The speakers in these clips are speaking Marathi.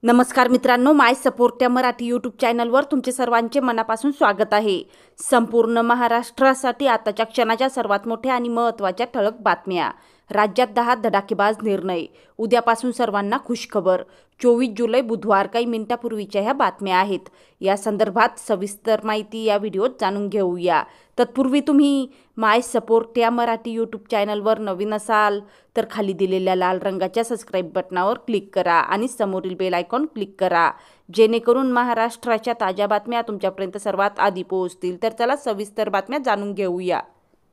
नमस्कार मित्रांनो, माय सपोर्ट या मराठी यूट्यूब चॅनलवर तुमचे सर्वांचे मनापासून स्वागत आहे। संपूर्ण महाराष्ट्रासाठी आताच्या क्षणाच्या सर्वात मोठ्या आणि महत्त्वाच्या ठळक बातम्या। राज्यात 10 धडाकेबाज निर्णय, उद्यापासून सर्वांना खुशखबर। 24 जुलै बुधवार, काही मिनिटापूर्वीच्या ह्या बातम्या आहेत। या संदर्भात सविस्तर माहिती या व्हिडिओत जाणून घेऊया। तत्पूर्वी तुम्ही माय सपोर्ट या मराठी यूट्यूब चॅनलवर नवीन असाल तर खाली दिलेल्या लाल रंगाच्या सबस्क्राईब बटनावर क्लिक करा आणि समोरील बेल आयकॉन क्लिक करा, जेणेकरून महाराष्ट्राच्या ताज्या बातम्या तुमच्यापर्यंत सर्वात आधी पोहोचतील। तर चला सविस्तर बातम्या जाणून घेऊया।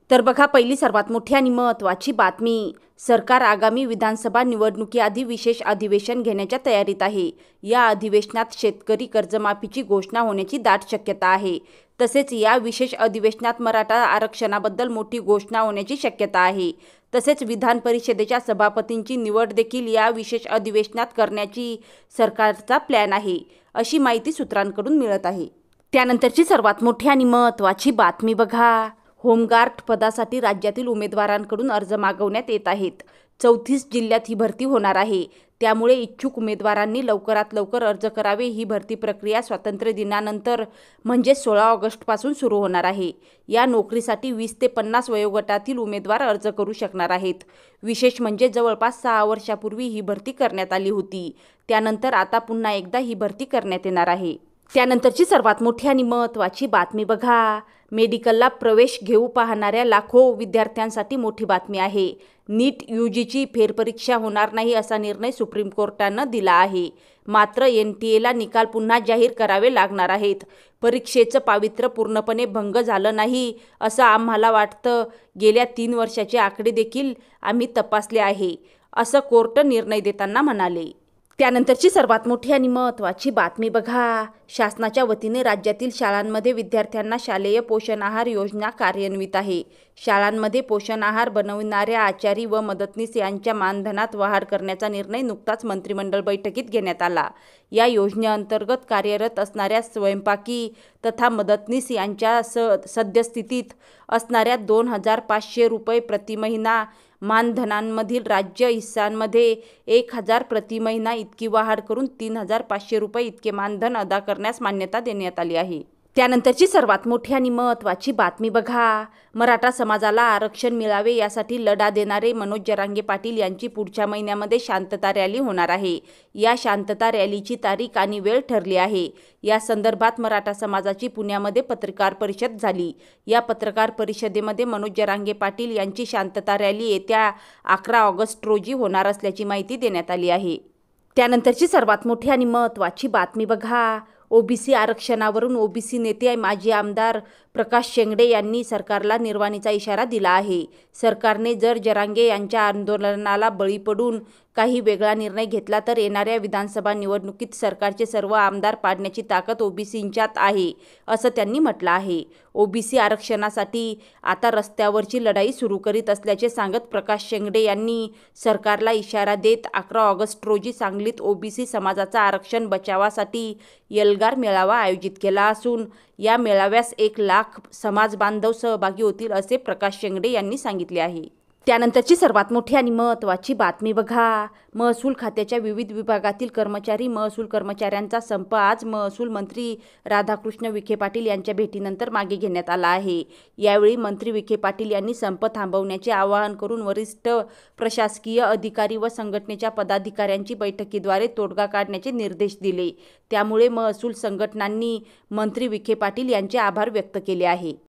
तर बघा, पहिली सर्वात मोठी आणि महत्त्वाची बातमी, सरकार आगामी विधानसभा निवडणुकीआधी विशेष अधिवेशन घेण्याच्या तयारीत आहे। या अधिवेशनात शेतकरी कर्जमाफीची घोषणा होण्याची दाट शक्यता आहे। तसेच या विशेष अधिवेशनात मराठा आरक्षणाबद्दल मोठी घोषणा होण्याची शक्यता आहे। तसेच विधान परिषदेच्या सभापतींची निवड देखील या विशेष अधिवेशनात करण्याची सरकारचा प्लॅन आहे, अशी माहिती सूत्रांकडून मिळत आहे। त्यानंतरची सर्वात मोठी आणि महत्त्वाची बातमी बघा, होमगार्ड पदासाठी राज्यातील उमेदवारांकडून अर्ज मागवण्यात येत आहेत। 34 जिल्ह्यात ही भरती होणार आहे, त्यामुळे इच्छुक उमेदवारांनी लवकरात लवकर अर्ज करावे। ही भरती प्रक्रिया स्वातंत्र्य दिनानंतर म्हणजे 16 ऑगस्टपासून सुरू होणार आहे। या नोकरीसाठी 20 ते 50 वयोगटातील उमेदवार अर्ज करू शकणार आहेत। विशेष म्हणजे जवळपास 6 वर्षापूर्वी ही भरती करण्यात आली होती, त्यानंतर आता पुन्हा एकदा ही भरती करण्यात येणार आहे। त्यानंतरची सर्वात मोठी आणि महत्त्वाची बातमी बघा, मेडिकलला प्रवेश घेऊ पाहणाऱ्या लाखो विद्यार्थ्यांसाठी मोठी बातमी आहे। नीट यूजीची फेरपरीक्षा होणार नाही असा निर्णय सुप्रीम कोर्टानं दिला आहे। मात्र NTA निकाल पुन्हा जाहीर करावे लागणार आहेत। परीक्षेचं पावित्र्य पूर्णपणे भंग झालं नाही असं आम्हाला वाटतं। गेल्या 3 वर्षाचे आकडे देखील आम्ही तपासले आहे, असं कोर्ट निर्णय देताना म्हणाले। त्यानंतरची सर्वात मोठी आणि महत्त्वाची बातमी बघा, शासनाच्या वतीने राज्यातील शाळांमध्ये विद्यार्थ्यांना शालेय पोषण आहार योजना कार्यान्वित आहे। शाळांमध्ये पोषण आहार बनविणाऱ्या आचारी व मदतनीस यांच्या मानधनात वाढ करण्याचा निर्णय नुकताच मंत्रिमंडळ बैठकीत घेण्यात आला। या योजनेअंतर्गत कार्यरत असणाऱ्या स्वयंपाकी तथा मदतनीस यांच्या सद्यस्थितीत असणाऱ्या 2,500 रुपये प्रति महिना मानधनांमधील राज्य हिस्सांमध्ये 1,000 प्रति महिना इतकी वाढ करून 3,500 रुपये इतके मानधन अदा करण्यास मान्यता देण्यात आली आहे। त्यानंतरची सर्वात मोठी आणि महत्त्वाची बातमी बघा, मराठा समाजाला आरक्षण मिळावे यासाठी लढा देणारे मनोज जरांगे पाटील यांची पुढच्या महिन्यामध्ये शांतता रॅली होणार आहे। या शांतता रॅलीची तारीख आणि वेळ ठरली आहे। या संदर्भात मराठा समाजाची पुण्यामध्ये पत्रकार परिषद झाली। या पत्रकार परिषदेमध्ये मनोज जरांगे पाटील यांची शांतता रॅली येत्या 11 ऑगस्ट रोजी होणार असल्याची माहिती देण्यात आली आहे। त्यानंतरची सर्वात मोठी आणि महत्त्वाची बातमी बघा, ओबीसी आरक्षणावरून ओबीसी नेते माजी आमदार प्रकाश शेंगडे यांनी सरकारला निर्वाणीचा इशारा दिला आहे। सरकारने जर जरांगे यांच्या आंदोलनाला बळी पडून काही वेगळा निर्णय घेतला तर येणाऱ्या विधानसभा निवडणुकीत सरकारचे सर्व आमदार पाडण्याची ताकद ओबीसींच्यात आहे, असं त्यांनी म्हटलं आहे। ओबीसी आरक्षणासाठी आता रस्त्यावरची लढाई सुरू करीत असल्याचे सांगत प्रकाश शेंगडे यांनी सरकारला इशारा देत 11 ऑगस्ट रोजी सांगलीत ओबीसी समाजाचा आरक्षण बचावासाठी एल्गार मेळावा आयोजित केला असून या मेळाव्यास 1 लाख समाज बांधव सहभागी होतील, असे प्रकाश शेंगडे यांनी सांगितले आहे। त्यानंतरची सर्वात मोठी आणि महत्त्वाची बातमी बघा, महसूल खात्याच्या विविध विभागातील महसूल कर्मचाऱ्यांचा संप आज महसूल मंत्री राधाकृष्ण विखे पाटील यांच्या भेटीनंतर मागे घेण्यात आला आहे। यावेळी मंत्री विखे पाटील यांनी संप थांबवण्याचे आवाहन करून वरिष्ठ प्रशासकीय अधिकारी व संघटनेच्या पदाधिकाऱ्यांची बैठकीद्वारे तोडगा काढण्याचे निर्देश दिले। त्यामुळे महसूल संघटनांनी मंत्री विखे पाटील यांचे आभार व्यक्त केले आहे।